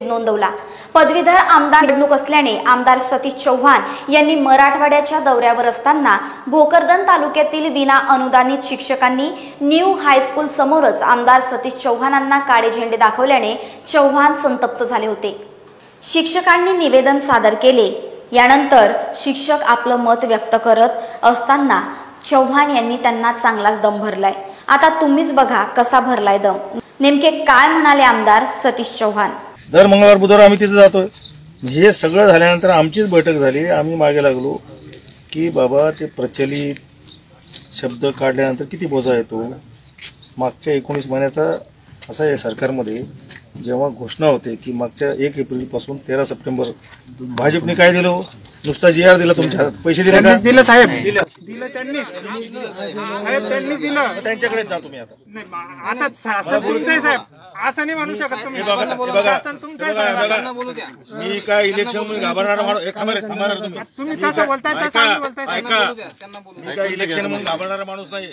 नोंदवला। पदवीधर आमदार निवडणूक असल्याने आमदार सतीश चव्हाण यांनी मराठवाड्याच्या दौऱ्यावर असताना भोकरदन तालुक्यातील विना अनुदानित शिक्षकांनी न्यू हायस्कूल समोरच आमदार सतीश चव्हाणांना काळे झेंडे दाखवल्याने चव्हाण संतप्त झाले होते। शिक्षकांनी निवेदन सादर केले। यानंतर शिक्षक आपलं मत व्यक्त करत असताना चव्हाण यांनी त्यांना चांगलाच दम भरलाय। आता तुम्हीच बघा कसा भरलाय दम। नेमके काय म्हणाले आमदार सतीश चव्हाण? दर मंगळवार बुधवार आम्ही तिथे जातोय। हे सगळं झाल्यानंतर आमचीच बैठक झाली। आम्ही मागे लागलो की बाबा ते प्रचलित शब्द काढल्यानंतर किती बोजा येतो। मागच्या 19 महिन्याचा असा आहे सरकारमध्ये जेव्हा घोषणा होते की मागच्या 1 एप्रिल पासून 13 सप्टेंबर भाजपने काय दिलं? नुसता जीआर दिला। तुमच्या हातात पैसे दिले का? दिलं साहेब, दिलं त्यांनी साहेब, त्यांनी दिलं। त्यांच्याकडे जा तुम्ही आता। आता शासन तुमचं आहे साहेब, असं नाही म्हणू शकत तुम्ही। शासन तुमचं आहे। मी काय इलेक्शन मध्ये घाबरणार माणूस? तुम्ही कसं बोलताय तसं आम्ही बोलताय। मी काय इलेक्शन मध्ये घाबरणारा माणूस नाही।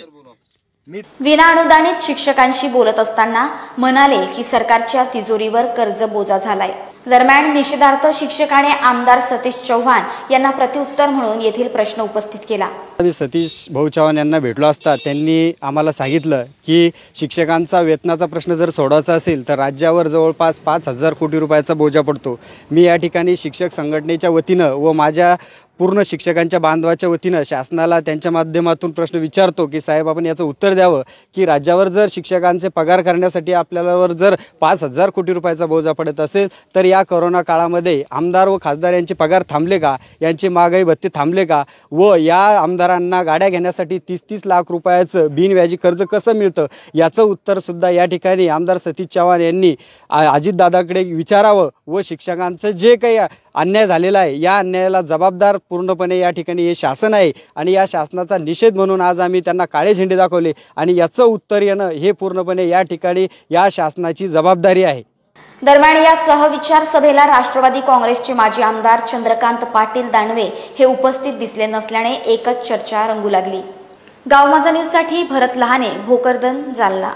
विना अनुदानित शिक्षकांशी बोलत असताना म्हणाले की सरकारच्या तिजोरीवर कर्ज बोजा झालाय। दरम्यान निषेधार्थ शिक्षकाने आमदार सतीश चव्हाण यांना प्रत्युत्तर म्हणून येथील प्रश्न उपस्थित केला। सतीश भाऊ चव्हाण यांना भेटलो असता त्यांनी आम्हाला सांगितलं की शिक्षकांचा वेतनाचा प्रश्न जर सोडवायचा असेल तर राज्यावर जवळपास 5,000 कोटी रुपयाचा बोजा पडतो। मी या ठिकाणी शिक्षक संघटनेच्या वतीनं व माझ्या पूर्ण शिक्षकांच्या बांधवाच्या वतीनं शासनाला त्यांच्या माध्यमातून प्रश्न विचारतो की साहेब आपण याचं उत्तर द्यावं की राज्यावर जर शिक्षकांचे पगार करण्यासाठी आपल्यावर जर 5,000 कोटी रुपयाचा बोजा पडत असेल तर या कोरोना काळामध्ये आमदार व खासदार यांचे पगार थांबले का? यांची महागाई भत्ते थांबले का? व या आमदारांना गाड्या घेण्यासाठी 30-30 लाख रुपयाचं बिनव्याजी कर्ज कसं मिळतं? याचं उत्तरसुद्धा या ठिकाणी आमदार सतीश चव्हाण यांनी अजितदादाकडे विचारावं व शिक्षकांचं जे काही अन्याय झालेला आहे या अन्यायाला जबाबदार पूर्णपणे या ठिकाणी हे शासन आहे आणि या शासनाचा निषेध म्हणून आज आम्ही त्यांना काळे झेंडे दाखवले आणि याचं उत्तर येणं हे पूर्णपणे या ठिकाणी या शासनाची जबाबदारी आहे। दरम्यान या सहविचार सभेला राष्ट्रवादी काँग्रेसचे माजी आमदार चंद्रकांत पाटील दानवे हे उपस्थित दिसले नसल्याने एकच चर्चा रंगू लागली। गाव माझा न्यूज साठी भरत लहाने, भोकरदन, जालना।